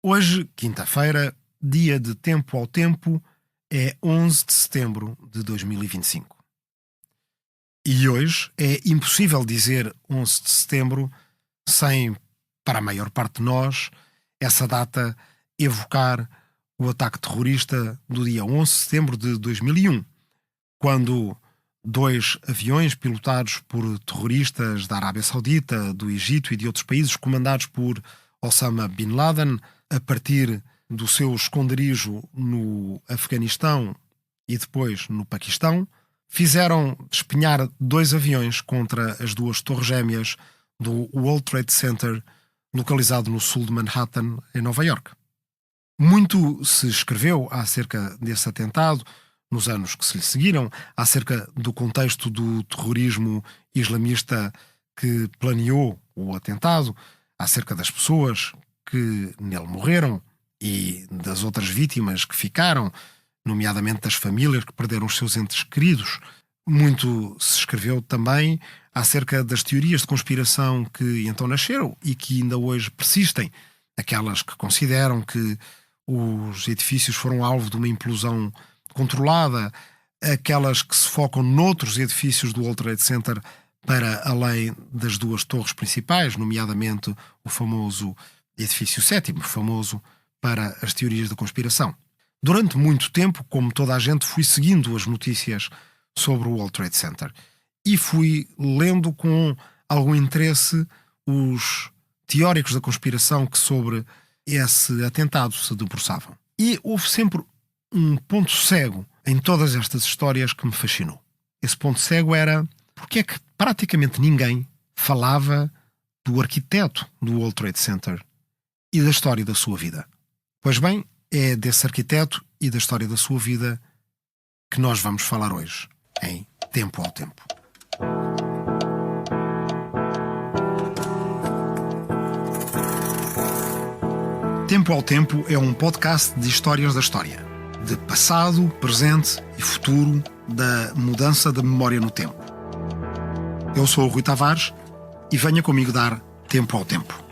Hoje, quinta-feira, dia de Tempo ao Tempo, é 11 de setembro de 2025. E hoje é impossível dizer 11 de setembro sem, para a maior parte de nós, essa data evocar o ataque terrorista do dia 11 de setembro de 2001, quando dois aviões pilotados por terroristas da Arábia Saudita, do Egito e de outros países, comandados por Osama Bin Laden, a partir do seu esconderijo no Afeganistão e depois no Paquistão, fizeram despenhar dois aviões contra as duas torres gêmeas do World Trade Center, localizado no sul de Manhattan, em Nova York. Muito se escreveu acerca desse atentado nos anos que se lhe seguiram, acerca do contexto do terrorismo islamista que planeou o atentado, acerca das pessoas que nele morreram e das outras vítimas que ficaram, nomeadamente das famílias que perderam os seus entes queridos. Muito se escreveu também acerca das teorias de conspiração que então nasceram e que ainda hoje persistem, aquelas que consideram que os edifícios foram alvo de uma implosão controlada, aquelas que se focam noutros edifícios do World Trade Center para além das duas torres principais, nomeadamente o famoso edifício 7º, famoso para as teorias da conspiração. Durante muito tempo, como toda a gente, fui seguindo as notícias sobre o World Trade Center e fui lendo com algum interesse os teóricos da conspiração que sobre esse atentado se debruçavam. E houve sempre um ponto cego em todas estas histórias que me fascinou. Esse ponto cego era porque é que praticamente ninguém falava do arquiteto do World Trade Center e da história da sua vida. Pois bem, é desse arquiteto e da história da sua vida que nós vamos falar hoje, em Tempo ao Tempo. Tempo ao Tempo é um podcast de histórias da história, de passado, presente e futuro, da mudança da memória no tempo. Eu sou o Rui Tavares e venha comigo dar Tempo ao Tempo.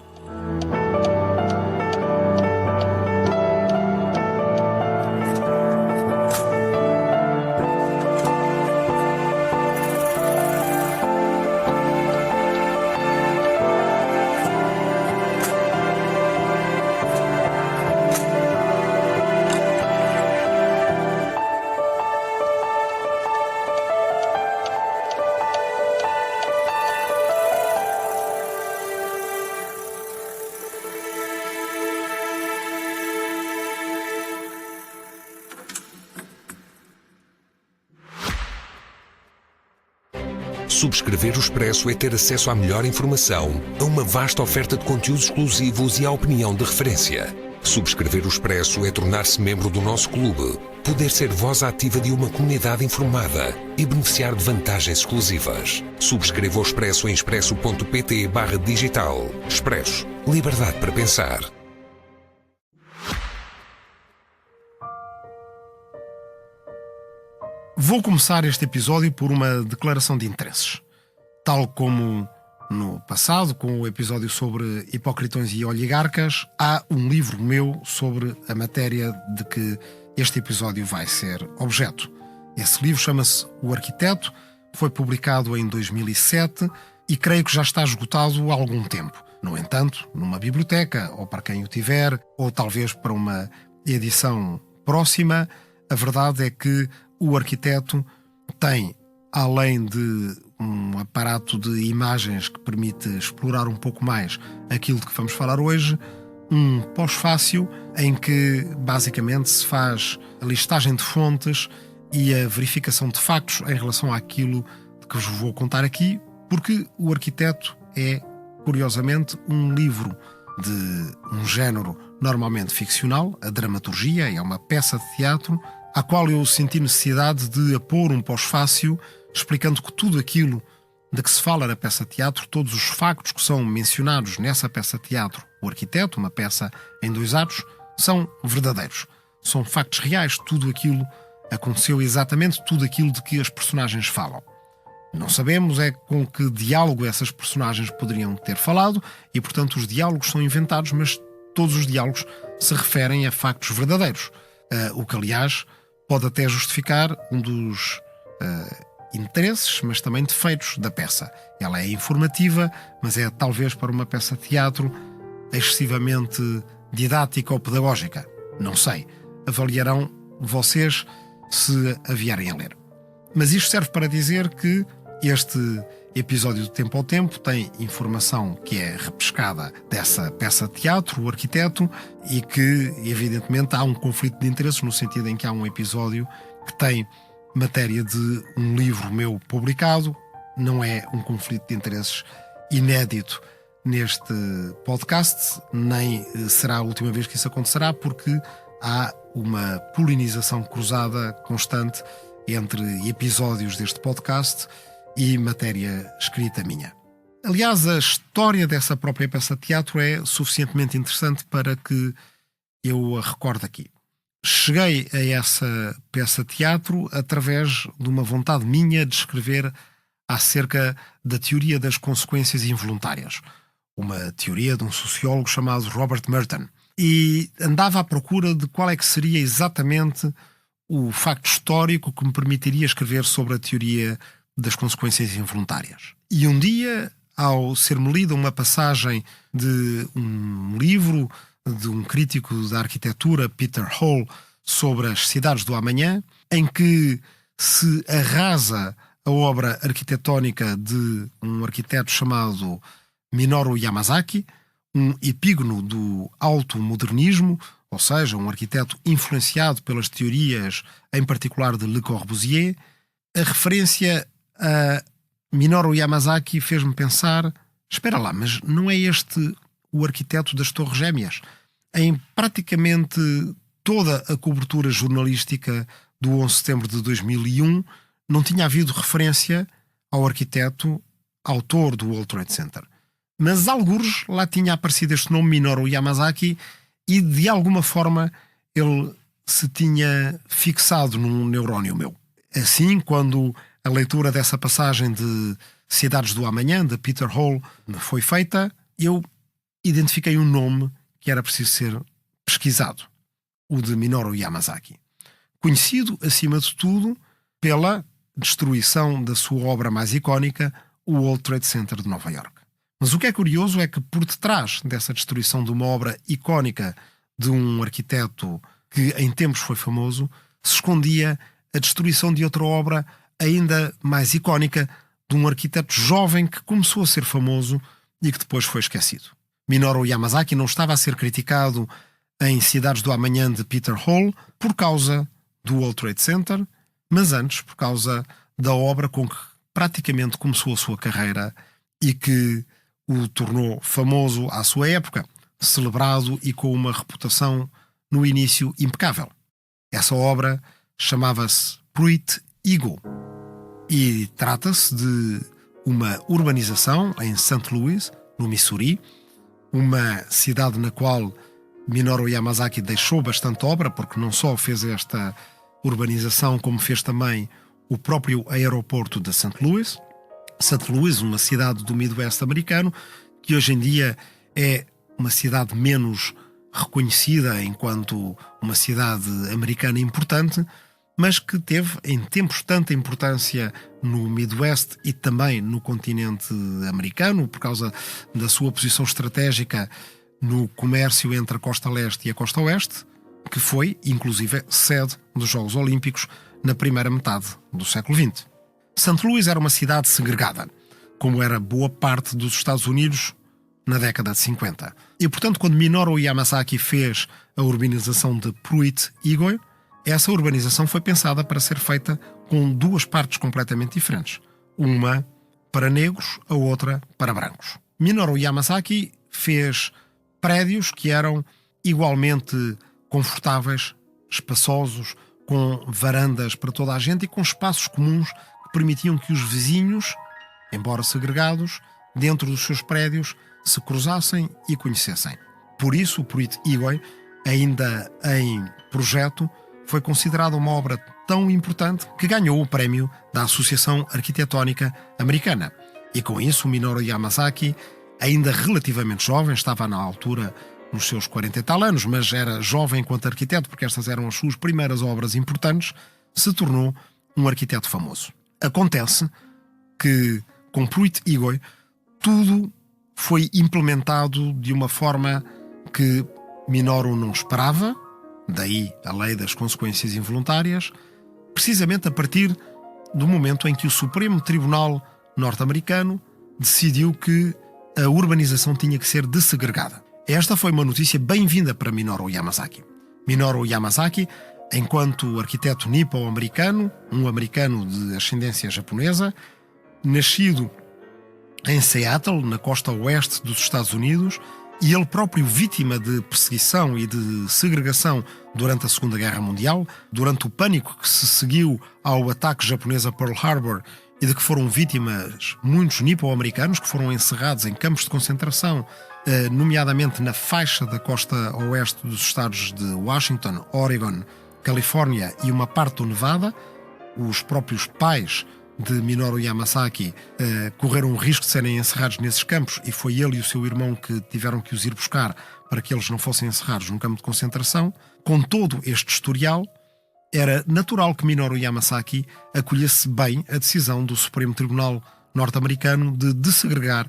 Subscrever o Expresso é ter acesso à melhor informação, a uma vasta oferta de conteúdos exclusivos e à opinião de referência. Subscrever o Expresso é tornar-se membro do nosso clube, poder ser voz ativa de uma comunidade informada e beneficiar de vantagens exclusivas. Subscreva o Expresso em expresso.pt/digital. Expresso. Liberdade para pensar. Vou começar este episódio por uma declaração de interesses. Tal como no passado, com o episódio sobre hipócritões e oligarcas, há um livro meu sobre a matéria de que este episódio vai ser objeto. Esse livro chama-se O Arquiteto, foi publicado em 2007 e creio que já está esgotado há algum tempo. No entanto, numa biblioteca, ou para quem o tiver, ou talvez para uma edição próxima, a verdade é que O Arquiteto tem, além de um aparato de imagens que permite explorar um pouco mais aquilo de que vamos falar hoje, um pós-fácil em que basicamente se faz a listagem de fontes e a verificação de factos em relação àquilo de que vos vou contar aqui, porque O Arquiteto é, curiosamente, um livro de um género normalmente ficcional, a dramaturgia, é uma peça de teatro, à qual eu senti necessidade de apor um pós-fácil, explicando que tudo aquilo de que se fala na peça de teatro, todos os factos que são mencionados nessa peça de teatro, O Arquiteto, uma peça em 2 atos, são verdadeiros. São factos reais, tudo aquilo aconteceu exatamente, tudo aquilo de que as personagens falam. Não sabemos é com que diálogo essas personagens poderiam ter falado e, portanto, os diálogos são inventados, mas todos os diálogos se referem a factos verdadeiros, o que, aliás, pode até justificar um dos interesses, mas também defeitos da peça. Ela é informativa, mas é talvez para uma peça de teatro excessivamente didática ou pedagógica. Não sei. Avaliarão vocês se a vierem a ler. Mas isto serve para dizer que este episódio de Tempo ao Tempo tem informação que é repescada dessa peça de teatro, O Arquiteto, e que, evidentemente, há um conflito de interesses no sentido em que há um episódio que tem matéria de um livro meu publicado. Não é um conflito de interesses inédito neste podcast, nem será a última vez que isso acontecerá, porque há uma polinização cruzada constante entre episódios deste podcast e matéria escrita minha. Aliás, a história dessa própria peça de teatro é suficientemente interessante para que eu a recorde aqui. Cheguei a essa peça de teatro através de uma vontade minha de escrever acerca da teoria das consequências involuntárias, uma teoria de um sociólogo chamado Robert Merton, e andava à procura de qual é que seria exatamente o facto histórico que me permitiria escrever sobre a teoria das consequências involuntárias. E um dia, ao ser-me lida uma passagem de um livro de um crítico da arquitetura, Peter Hall, sobre as cidades do amanhã, em que se arrasa a obra arquitetónica de um arquiteto chamado Minoru Yamasaki, um epígono do alto modernismo, ou seja, um arquiteto influenciado pelas teorias, em particular de Le Corbusier. A referência a Minoru Yamasaki fez-me pensar, espera lá, mas não é este o arquiteto das Torres Gêmeas? Em praticamente toda a cobertura jornalística do 11 de setembro de 2001, não tinha havido referência ao arquiteto autor do World Trade Center. Mas algures lá tinha aparecido este nome, Minoru Yamasaki, e de alguma forma ele se tinha fixado num neurónio meu. Assim, quando a leitura dessa passagem de Cidades do Amanhã, de Peter Hall, me foi feita, eu identifiquei um nome que era preciso ser pesquisado, o de Minoru Yamasaki. Conhecido, acima de tudo, pela destruição da sua obra mais icónica, o World Trade Center de Nova Iorque. Mas o que é curioso é que por detrás dessa destruição de uma obra icónica de um arquiteto que em tempos foi famoso, se escondia a destruição de outra obra ainda mais icónica de um arquiteto jovem que começou a ser famoso e que depois foi esquecido. Minoru Yamasaki não estava a ser criticado em Cidades do Amanhã de Peter Hall por causa do World Trade Center, mas antes por causa da obra com que praticamente começou a sua carreira e que o tornou famoso à sua época, celebrado e com uma reputação no início impecável. Essa obra chamava-se Pruitt Eagle e trata-se de uma urbanização em St. Louis, no Missouri, uma cidade na qual Minoru Yamasaki deixou bastante obra, porque não só fez esta urbanização, como fez também o próprio aeroporto de St. Louis. St. Louis, uma cidade do Midwest americano, que hoje em dia é uma cidade menos reconhecida enquanto uma cidade americana importante, mas que teve em tempos tanta importância no Midwest e também no continente americano, por causa da sua posição estratégica no comércio entre a costa leste e a costa oeste, que foi, inclusive, sede dos Jogos Olímpicos na primeira metade do século XX. St. Louis era uma cidade segregada, como era boa parte dos Estados Unidos na década de 50. E, portanto, quando Minoru Yamasaki fez a urbanização de Pruitt Eagle, essa urbanização foi pensada para ser feita com duas partes completamente diferentes. Uma para negros, a outra para brancos. Minoru Yamasaki fez prédios que eram igualmente confortáveis, espaçosos, com varandas para toda a gente e com espaços comuns que permitiam que os vizinhos, embora segregados, dentro dos seus prédios, se cruzassem e conhecessem. Por isso, o Pruitt Eagle, ainda em projeto, foi considerada uma obra tão importante que ganhou o prémio da Associação Arquitetónica Americana. E com isso, Minoru Yamasaki, ainda relativamente jovem, estava na altura nos seus 40 e tal anos, mas era jovem enquanto arquiteto, porque estas eram as suas primeiras obras importantes, se tornou um arquiteto famoso. Acontece que, com Pruitt-Igoe, tudo foi implementado de uma forma que Minoru não esperava, daí a lei das consequências involuntárias, precisamente a partir do momento em que o Supremo Tribunal norte-americano decidiu que a urbanização tinha que ser dessegregada. Esta foi uma notícia bem-vinda para Minoru Yamasaki. Minoru Yamasaki, enquanto arquiteto nipo-americano, um americano de ascendência japonesa, nascido em Seattle, na costa oeste dos Estados Unidos, e ele próprio vítima de perseguição e de segregação durante a Segunda Guerra Mundial, durante o pânico que se seguiu ao ataque japonês a Pearl Harbor e de que foram vítimas muitos nipo-americanos que foram encerrados em campos de concentração, nomeadamente na faixa da costa oeste dos estados de Washington, Oregon, Califórnia e uma parte do Nevada. Os próprios pais de Minoru Yamasaki correram o risco de serem encerrados nesses campos e foi ele e o seu irmão que tiveram que os ir buscar para que eles não fossem encerrados num campo de concentração. Com todo este historial, era natural que Minoru Yamasaki acolhesse bem a decisão do Supremo Tribunal norte-americano de dessegregar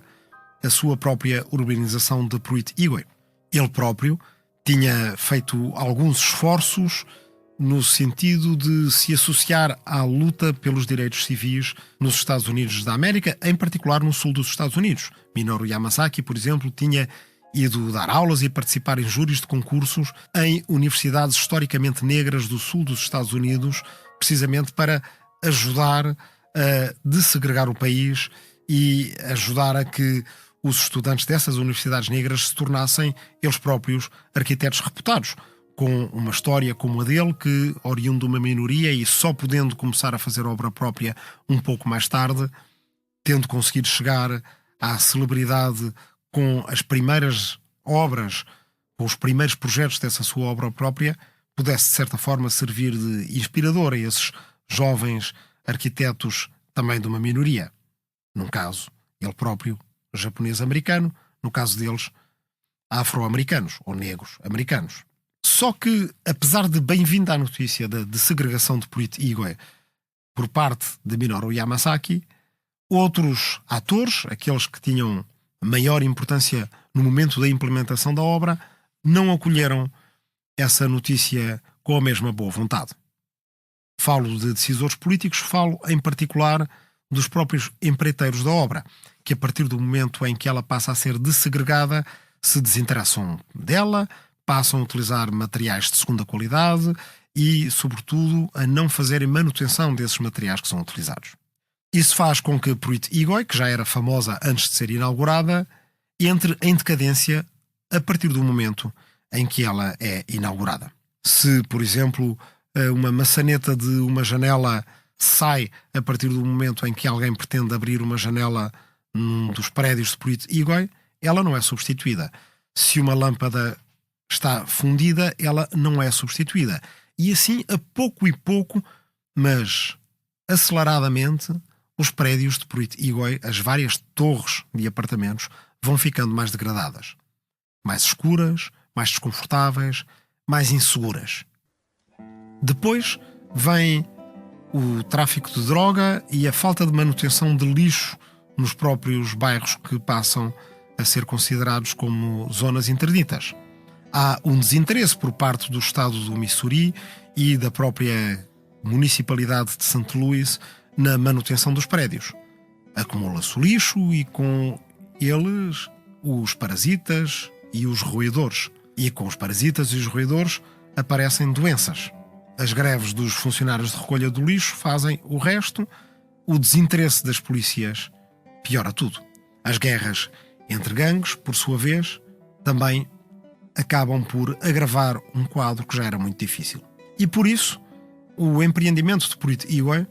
a sua própria urbanização de Pruitt-Igoe. Ele próprio tinha feito alguns esforços no sentido de se associar à luta pelos direitos civis nos Estados Unidos da América, em particular no sul dos Estados Unidos. Minoru Yamasaki, por exemplo, tinha ido dar aulas e participar em júris de concursos em universidades historicamente negras do sul dos Estados Unidos, precisamente para ajudar a dessegregar o país e ajudar a que os estudantes dessas universidades negras se tornassem eles próprios arquitetos reputados, com uma história como a dele, que oriundo de uma minoria e só podendo começar a fazer obra própria um pouco mais tarde, tendo conseguido chegar à celebridade com as primeiras obras, com os primeiros projetos dessa sua obra própria, pudesse de certa forma servir de inspirador a esses jovens arquitetos também de uma minoria. Num caso, ele próprio japonês-americano, no caso deles, afro-americanos ou negros americanos. Só que, apesar de bem-vinda a notícia da dessegregação de Pruitt-Igoe por parte de Minoru Yamasaki, outros atores, aqueles que tinham maior importância no momento da implementação da obra, não acolheram essa notícia com a mesma boa vontade. Falo de decisores políticos, falo em particular dos próprios empreiteiros da obra, que a partir do momento em que ela passa a ser dessegregada, se desinteressam dela, passam a utilizar materiais de segunda qualidade e, sobretudo, a não fazerem manutenção desses materiais que são utilizados. Isso faz com que Pruitt-Igoe, que já era famosa antes de ser inaugurada, entre em decadência a partir do momento em que ela é inaugurada. Se, por exemplo, uma maçaneta de uma janela sai a partir do momento em que alguém pretende abrir uma janela num dos prédios de Pruitt-Igoe, ela não é substituída. Se uma lâmpada está fundida, ela não é substituída. E assim, a pouco e pouco, mas aceleradamente, os prédios de Pruitt-Igoe, as várias torres de apartamentos, vão ficando mais degradadas, mais escuras, mais desconfortáveis, mais inseguras. Depois vem o tráfico de droga e a falta de manutenção de lixo nos próprios bairros que passam a ser considerados como zonas interditas. Há um desinteresse por parte do estado do Missouri e da própria municipalidade de St. Louis na manutenção dos prédios. Acumula-se o lixo e com eles os parasitas e os roedores. E com os parasitas e os roedores aparecem doenças. As greves dos funcionários de recolha do lixo fazem o resto. O desinteresse das polícias piora tudo. As guerras entre gangues, por sua vez, também acabam por agravar um quadro que já era muito difícil. E por isso, o empreendimento de Pruitt-Igoe,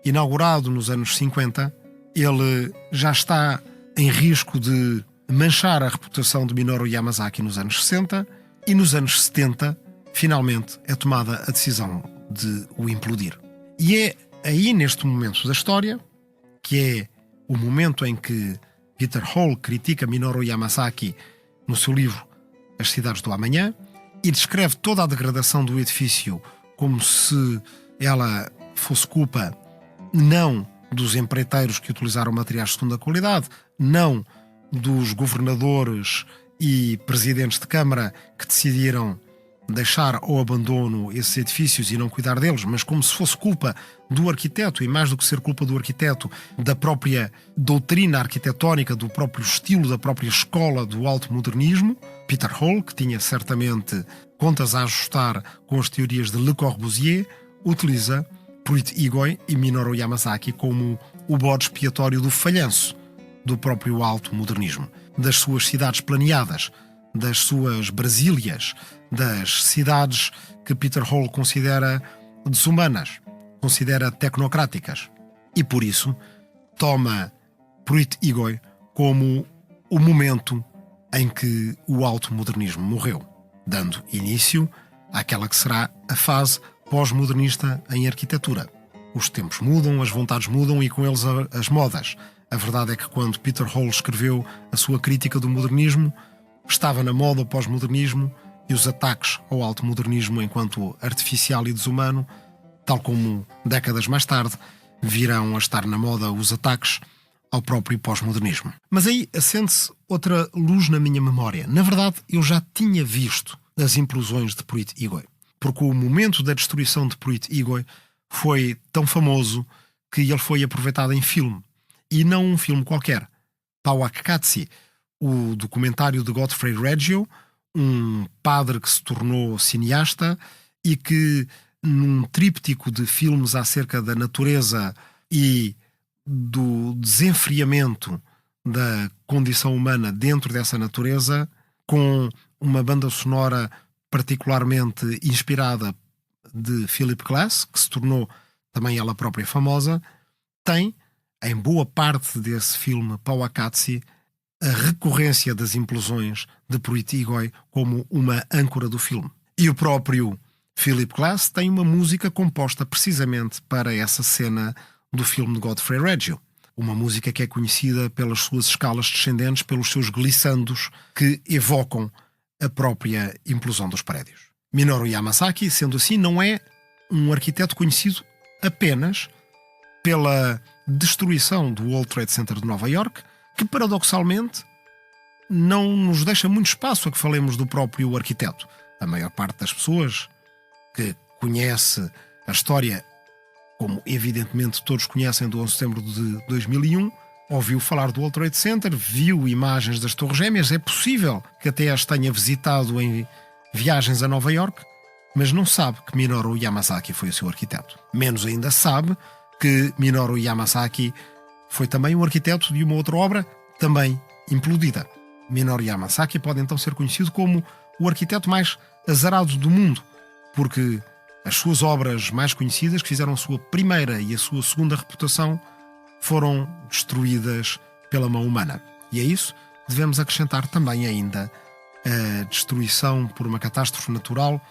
inaugurado nos anos 50, ele já está em risco de manchar a reputação de Minoru Yamasaki nos anos 60 e nos anos 70, finalmente, é tomada a decisão de o implodir. E é aí, neste momento da história, que é o momento em que Peter Hall critica Minoru Yamasaki no seu livro as cidades do amanhã e descreve toda a degradação do edifício como se ela fosse culpa não dos empreiteiros que utilizaram materiais de segunda qualidade, não dos governadores e presidentes de Câmara que decidiram deixar ao abandono esses edifícios e não cuidar deles, mas como se fosse culpa do arquiteto, e mais do que ser culpa do arquiteto, da própria doutrina arquitetónica, do próprio estilo, da própria escola do alto modernismo. Peter Hall, que tinha certamente contas a ajustar com as teorias de Le Corbusier, utiliza Pruitt Igoe e Minoru Yamasaki como o bode expiatório do falhanço do próprio alto modernismo, das suas cidades planeadas, das suas Brasílias, das cidades que Peter Hall considera desumanas, considera tecnocráticas. E por isso toma Pruitt Igoe como o momento em que o alto modernismo morreu, dando início àquela que será a fase pós-modernista em arquitetura. Os tempos mudam, as vontades mudam e com eles as modas. A verdade é que quando Peter Hall escreveu a sua crítica do modernismo, estava na moda o pós-modernismo e os ataques ao alto modernismo enquanto artificial e desumano, tal como décadas mais tarde virão a estar na moda os ataques ao próprio pós-modernismo. Mas aí acende-se outra luz na minha memória. Na verdade, eu já tinha visto as implosões de Pruitt Igoe, porque o momento da destruição de Pruitt Igoe foi tão famoso que ele foi aproveitado em filme. E não um filme qualquer. Pauac-Katsi, o documentário de Godfrey Reggio, um padre que se tornou cineasta e que, num tríptico de filmes acerca da natureza e do desenfriamento da condição humana dentro dessa natureza, com uma banda sonora particularmente inspirada de Philip Glass, que se tornou também ela própria famosa, tem, em boa parte desse filme Pauac-Katsi, a recorrência das implosões de Pruitt Igoe como uma âncora do filme. E o próprio Philip Glass tem uma música composta precisamente para essa cena do filme de Godfrey Reggio. Uma música que é conhecida pelas suas escalas descendentes, pelos seus glissandos que evocam a própria implosão dos prédios. Minoru Yamasaki, sendo assim, não é um arquiteto conhecido apenas pela destruição do World Trade Center de Nova York, que paradoxalmente não nos deixa muito espaço a que falemos do próprio arquiteto. A maior parte das pessoas que conhece a história, como evidentemente todos conhecem do 11 de setembro de 2001, ouviu falar do World Trade Center, viu imagens das Torres Gêmeas, é possível que até as tenha visitado em viagens a Nova York, mas não sabe que Minoru Yamasaki foi o seu arquiteto. Menos ainda sabe que Minoru Yamasaki foi também o arquiteto de uma outra obra também implodida. Minoru Yamasaki pode então ser conhecido como o arquiteto mais azarado do mundo, porque as suas obras mais conhecidas, que fizeram a sua primeira e a sua segunda reputação, foram destruídas pela mão humana. E a isso devemos acrescentar também ainda a destruição por uma catástrofe natural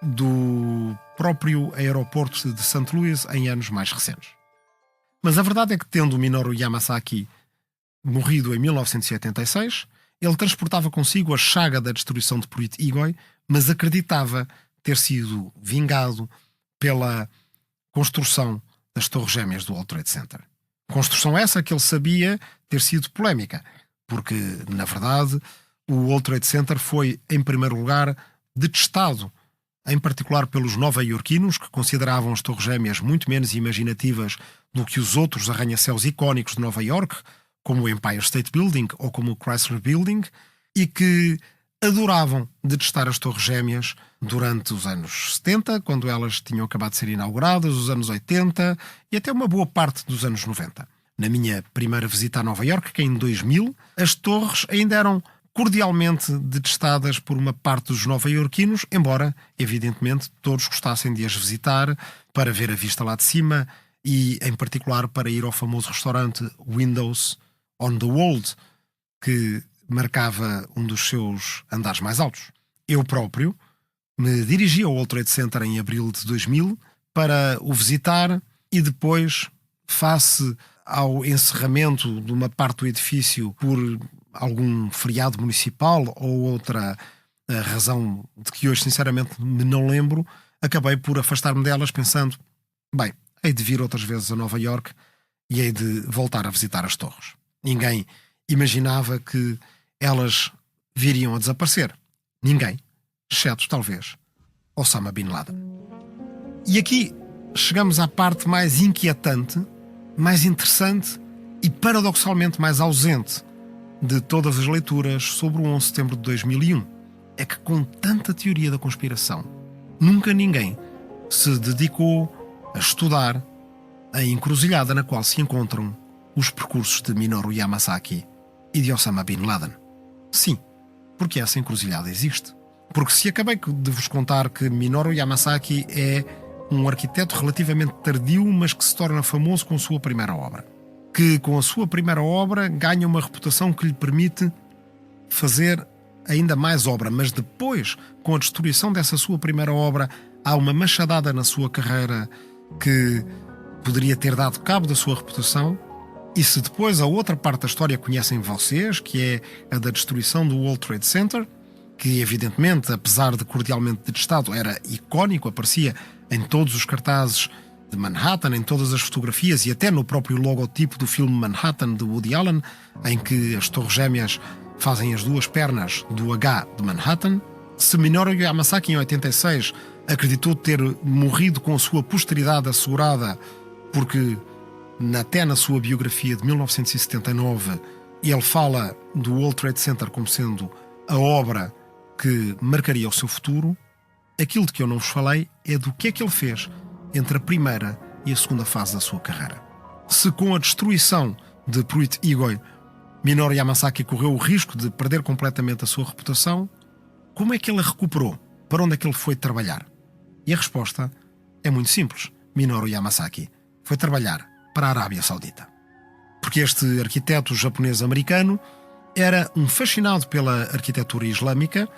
do próprio aeroporto de St. Louis em anos mais recentes. Mas a verdade é que, tendo Minoru Yamasaki morrido em 1986, ele transportava consigo a chaga da destruição de Pruitt Igoe, mas acreditava ter sido vingado pela construção das Torres Gêmeas do World Trade Center. Construção essa que ele sabia ter sido polémica, porque, na verdade, o World Trade Center foi, em primeiro lugar, detestado, em particular pelos nova-iorquinos, que consideravam as Torres Gêmeas muito menos imaginativas do que os outros arranha-céus icónicos de Nova York, como o Empire State Building ou como o Chrysler Building, e que adoravam detestar as Torres Gêmeas durante os anos 70, quando elas tinham acabado de ser inauguradas, os anos 80 e até uma boa parte dos anos 90. Na minha primeira visita a Nova York, que é em 2000, as torres ainda eram cordialmente detestadas por uma parte dos nova-iorquinos, embora, evidentemente, todos gostassem de as visitar para ver a vista lá de cima e, em particular, para ir ao famoso restaurante Windows on the World, que marcava um dos seus andares mais altos. Eu próprio me dirigi ao World Trade Center em abril de 2000 para o visitar e depois, face ao encerramento de uma parte do edifício por algum feriado municipal ou outra a razão de que hoje sinceramente me não lembro, acabei por afastar-me delas pensando, bem, hei de vir outras vezes a Nova Iorque e hei de voltar a visitar as torres. Ninguém imaginava que elas viriam a desaparecer. Ninguém, exceto talvez Osama Bin Laden. E aqui chegamos à parte mais inquietante, mais interessante e paradoxalmente mais ausente de todas as leituras sobre o 11 de setembro de 2001. É que com tanta teoria da conspiração, nunca ninguém se dedicou a estudar a encruzilhada na qual se encontram os percursos de Minoru Yamasaki e de Osama Bin Laden. Sim, porque essa encruzilhada existe. Porque se acabei de vos contar que Minoru Yamasaki é um arquiteto relativamente tardio, mas que se torna famoso com a sua primeira obra. Que com a sua primeira obra ganha uma reputação que lhe permite fazer ainda mais obra, mas depois, com a destruição dessa sua primeira obra, há uma machadada na sua carreira que poderia ter dado cabo da sua reputação. E se depois a outra parte da história conhecem vocês, que é a da destruição do World Trade Center, que evidentemente, apesar de cordialmente detestado, era icónico, aparecia em todos os cartazes de Manhattan, em todas as fotografias e até no próprio logotipo do filme Manhattan de Woody Allen, em que as torres gêmeas fazem as duas pernas do H de Manhattan. Se Minoru Yamasaki em 86 acreditou ter morrido com a sua posteridade assegurada, porque até na sua biografia de 1979 ele fala do World Trade Center como sendo a obra que marcaria o seu futuro, aquilo de que eu não vos falei é do que é que ele fez entre a primeira e a segunda fase da sua carreira. Se com a destruição de Pruitt Igoe Minoru Yamasaki correu o risco de perder completamente a sua reputação, como é que ele a recuperou? Para onde é que ele foi trabalhar? E a resposta é muito simples. Minoru Yamasaki foi trabalhar para a Arábia Saudita. Porque este arquiteto japonês-americano era um fascinado pela arquitetura islâmica,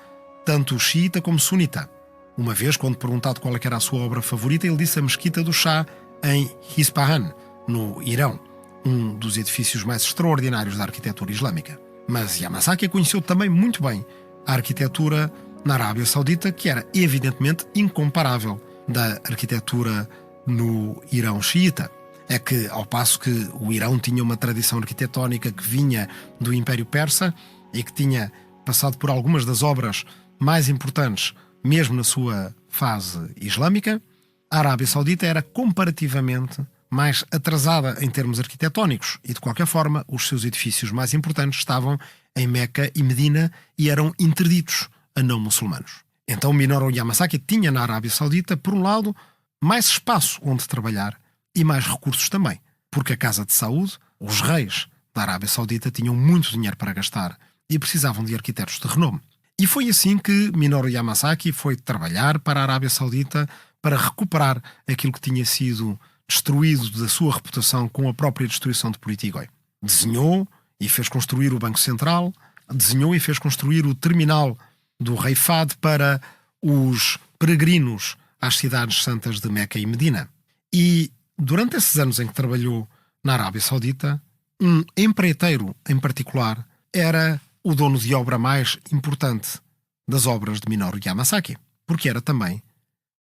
tanto xiita como sunita. Uma vez, quando perguntado qual era a sua obra favorita, ele disse a Mesquita do Shah em Isfahan, no Irão, um dos edifícios mais extraordinários da arquitetura islâmica. Mas Yamasaki conheceu também muito bem a arquitetura na Arábia Saudita, que era evidentemente incomparável da arquitetura no Irão xiita. É que, ao passo que o Irão tinha uma tradição arquitetónica que vinha do Império Persa e que tinha passado por algumas das obras mais importantes, mesmo na sua fase islâmica, a Arábia Saudita era comparativamente mais atrasada em termos arquitetónicos e, de qualquer forma, os seus edifícios mais importantes estavam em Meca e Medina e eram interditos a não muçulmanos. Então Minoru Yamasaki tinha na Arábia Saudita, por um lado, mais espaço onde trabalhar e mais recursos também, porque a Casa de Saúde, os reis da Arábia Saudita, tinham muito dinheiro para gastar e precisavam de arquitetos de renome. E foi assim que Minoru Yamasaki foi trabalhar para a Arábia Saudita para recuperar aquilo que tinha sido destruído da sua reputação com a própria destruição de Pruitt Igoe. Desenhou e fez construir o Banco Central, desenhou e fez construir o terminal do Rei Fahd para os peregrinos às cidades santas de Meca e Medina. E durante esses anos em que trabalhou na Arábia Saudita, um empreiteiro em particular era o dono de obra mais importante das obras de Minoru Yamasaki, porque era também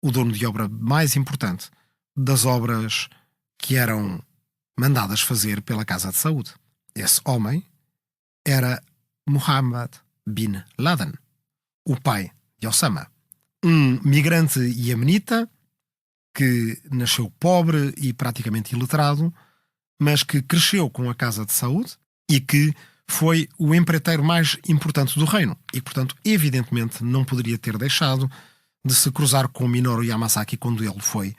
o dono de obra mais importante das obras que eram mandadas fazer pela Casa de Saúde. Esse homem era Mohammed bin Laden, o pai de Osama, um migrante iemenita que nasceu pobre e praticamente iletrado, mas que cresceu com a Casa de Saúde e que foi o empreiteiro mais importante do reino e, portanto, evidentemente não poderia ter deixado de se cruzar com Minoru Yamasaki quando ele foi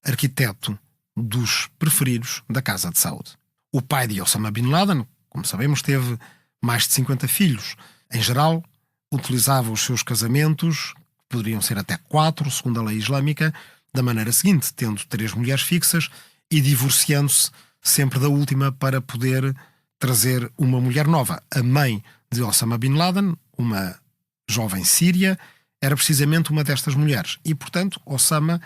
arquiteto dos preferidos da Casa de Saúde. O pai de Osama Bin Laden, como sabemos, teve mais de 50 filhos. Em geral, utilizava os seus casamentos, que poderiam ser até 4, segundo a lei islâmica, da maneira seguinte, tendo 3 mulheres fixas e divorciando-se sempre da última para poder trazer uma mulher nova. A mãe de Osama Bin Laden, uma jovem síria, era precisamente uma destas mulheres. E, portanto, Osama,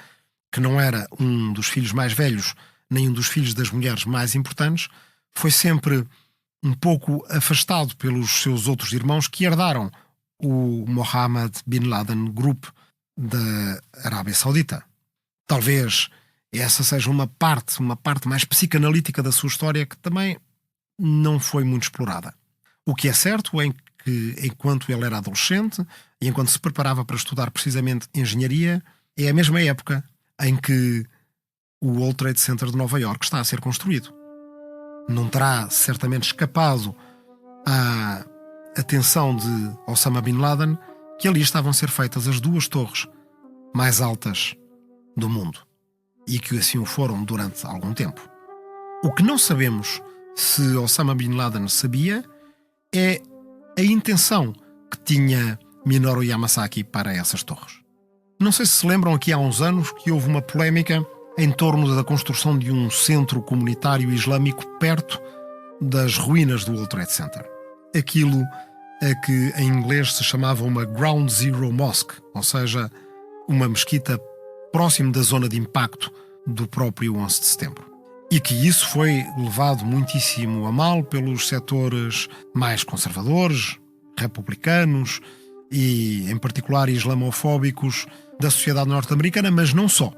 que não era um dos filhos mais velhos, nem um dos filhos das mulheres mais importantes, foi sempre um pouco afastado pelos seus outros irmãos que herdaram o Mohammed Bin Laden Group da Arábia Saudita. Talvez essa seja uma parte mais psicanalítica da sua história que também não foi muito explorada. O que é certo é que, enquanto ele era adolescente e enquanto se preparava para estudar precisamente engenharia, é a mesma época em que o World Trade Center de Nova Iorque está a ser construído. Não terá certamente escapado à atenção de Osama Bin Laden que ali estavam a ser feitas as 2 torres mais altas do mundo e que assim o foram durante algum tempo. O que não sabemos se Osama Bin Laden sabia é a intenção que tinha Minoru Yamasaki para essas torres. Não sei se lembram, aqui há uns anos que houve uma polémica em torno da construção de um centro comunitário islâmico perto das ruínas do World Trade Center. Aquilo a que em inglês se chamava uma Ground Zero Mosque, ou seja, uma mesquita próximo da zona de impacto do próprio 11 de setembro. E que isso foi levado muitíssimo a mal pelos setores mais conservadores, republicanos e, em particular, islamofóbicos da sociedade norte-americana, mas não só.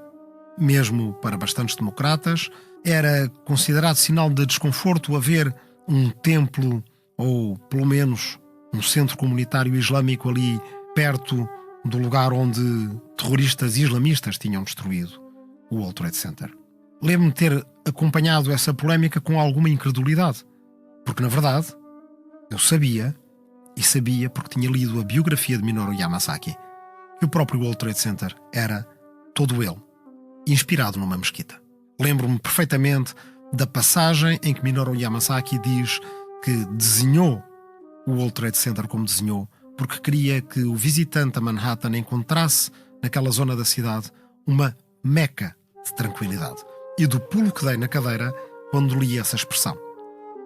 Mesmo para bastantes democratas, era considerado sinal de desconforto haver um templo ou, pelo menos, um centro comunitário islâmico ali perto do lugar onde terroristas islamistas tinham destruído o World Trade Center. Lembro-me de ter acompanhado essa polémica com alguma incredulidade, porque, na verdade, eu sabia porque tinha lido a biografia de Minoru Yamasaki, que o próprio World Trade Center era todo ele inspirado numa mesquita. Lembro-me perfeitamente da passagem em que Minoru Yamasaki diz que desenhou o World Trade Center como desenhou porque queria que o visitante a Manhattan encontrasse naquela zona da cidade uma meca de tranquilidade. E do pulo que dei na cadeira quando li essa expressão.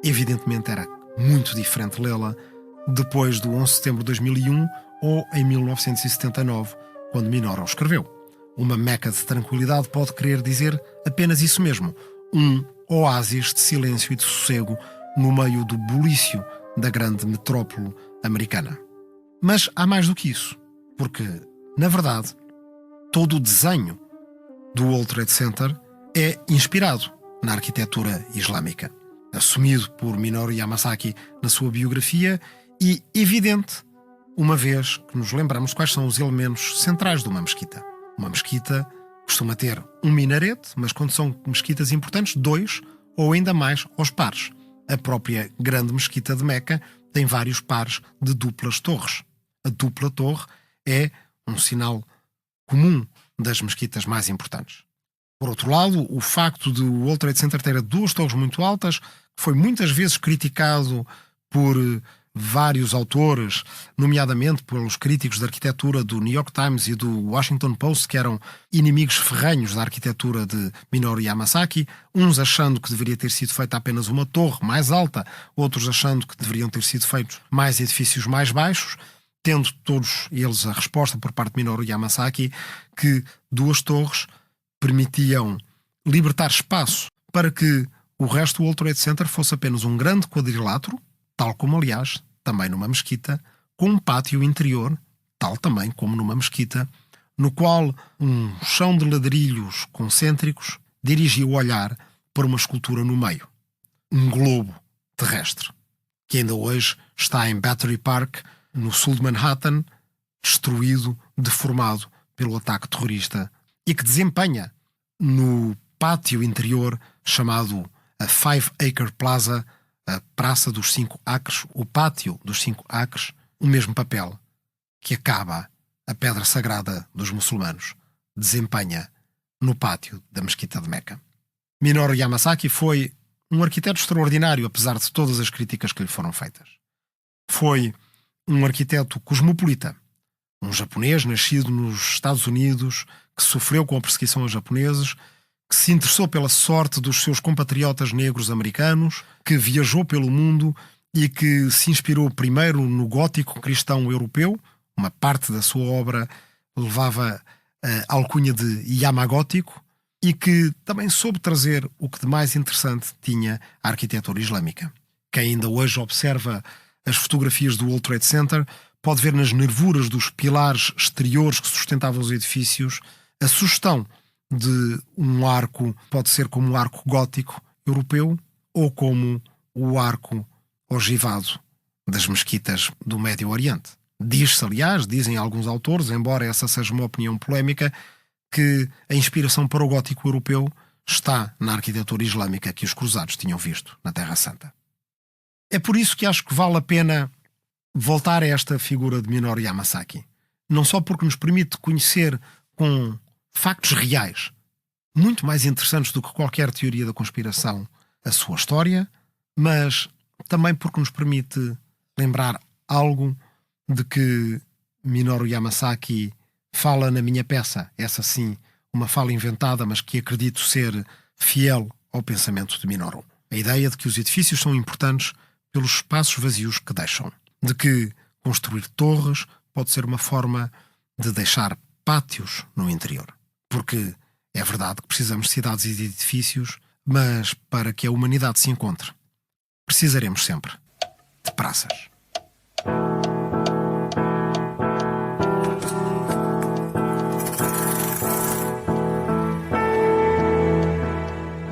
Evidentemente era muito diferente lê-la depois do 11 de setembro de 2001 ou em 1979, quando Minoru escreveu. Uma meca de tranquilidade pode querer dizer apenas isso mesmo, um oásis de silêncio e de sossego no meio do bulício da grande metrópole americana. Mas há mais do que isso, porque, na verdade, todo o desenho do World Trade Center é inspirado na arquitetura islâmica, assumido por Minoru Yamasaki na sua biografia e evidente, uma vez que nos lembramos quais são os elementos centrais de uma mesquita. Uma mesquita costuma ter um minarete, mas quando são mesquitas importantes, 2 ou ainda mais aos pares. A própria grande mesquita de Meca tem vários pares de duplas torres. A dupla torre é um sinal comum das mesquitas mais importantes. Por outro lado, o facto de o World Trade Center ter 2 torres muito altas foi muitas vezes criticado por vários autores, nomeadamente pelos críticos de arquitetura do New York Times e do Washington Post, que eram inimigos ferrenhos da arquitetura de Minoru Yamasaki, uns achando que deveria ter sido feita apenas uma torre mais alta, outros achando que deveriam ter sido feitos mais edifícios mais baixos, tendo todos eles a resposta por parte de Minoru Yamasaki que 2 torres permitiam libertar espaço para que o resto do World Trade Center fosse apenas um grande quadrilátero, tal como, aliás, também numa mesquita, com um pátio interior, tal também como numa mesquita, no qual um chão de ladrilhos concêntricos dirigia o olhar para uma escultura no meio. Um globo terrestre, que ainda hoje está em Battery Park, no sul de Manhattan, destruído, deformado pelo ataque terrorista e que desempenha no pátio interior chamado a Five Acre Plaza, a Praça dos 5 Acres, o Pátio dos 5 Acres, o mesmo papel que acaba a pedra sagrada dos muçulmanos desempenha no pátio da Mesquita de Meca. Minoru Yamasaki foi um arquiteto extraordinário, apesar de todas as críticas que lhe foram feitas. Foi um arquiteto cosmopolita, um japonês nascido nos Estados Unidos, que sofreu com a perseguição aos japoneses, que se interessou pela sorte dos seus compatriotas negros americanos, que viajou pelo mundo e que se inspirou primeiro no gótico cristão europeu. Uma parte da sua obra levava a alcunha de Yamagótico, e que também soube trazer o que de mais interessante tinha a arquitetura islâmica. Quem ainda hoje observa as fotografias do World Trade Center pode ver nas nervuras dos pilares exteriores que sustentavam os edifícios a sugestão de um arco, pode ser como o arco gótico europeu ou como o arco ogivado das mesquitas do Médio Oriente. Diz-se, aliás, dizem alguns autores, embora essa seja uma opinião polémica, que a inspiração para o gótico europeu está na arquitetura islâmica que os cruzados tinham visto na Terra Santa. É por isso que acho que vale a pena voltar a esta figura de Minoru Yamasaki. Não só porque nos permite conhecer com factos reais, muito mais interessantes do que qualquer teoria da conspiração, a sua história, mas também porque nos permite lembrar algo de que Minoru Yamasaki fala na minha peça. Essa sim, uma fala inventada, mas que acredito ser fiel ao pensamento de Minoru. A ideia de que os edifícios são importantes pelos espaços vazios que deixam. De que construir torres pode ser uma forma de deixar pátios no interior. Porque é verdade que precisamos de cidades e de edifícios, mas para que a humanidade se encontre, precisaremos sempre de praças.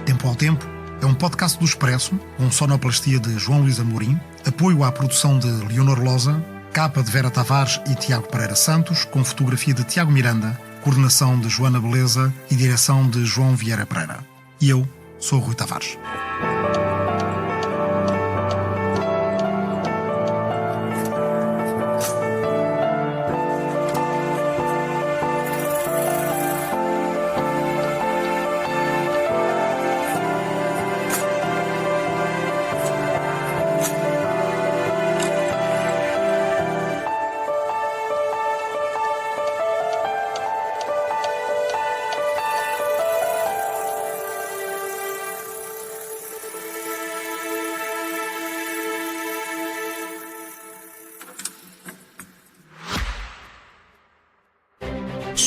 Tempo ao Tempo é um podcast do Expresso, com sonoplastia de João Luís Amorim, apoio à produção de Leonor Loza, capa de Vera Tavares e Tiago Pereira Santos, com fotografia de Tiago Miranda, coordenação de Joana Beleza e direção de João Vieira Pereira. E eu sou o Rui Tavares.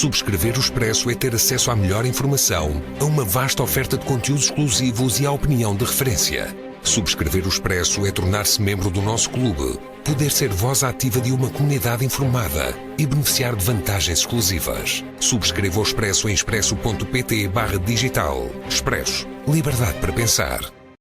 Subscrever o Expresso é ter acesso à melhor informação, a uma vasta oferta de conteúdos exclusivos e à opinião de referência. Subscrever o Expresso é tornar-se membro do nosso clube, poder ser voz ativa de uma comunidade informada e beneficiar de vantagens exclusivas. Subscreva o Expresso em expresso.pt/digital. Expresso. Liberdade para pensar.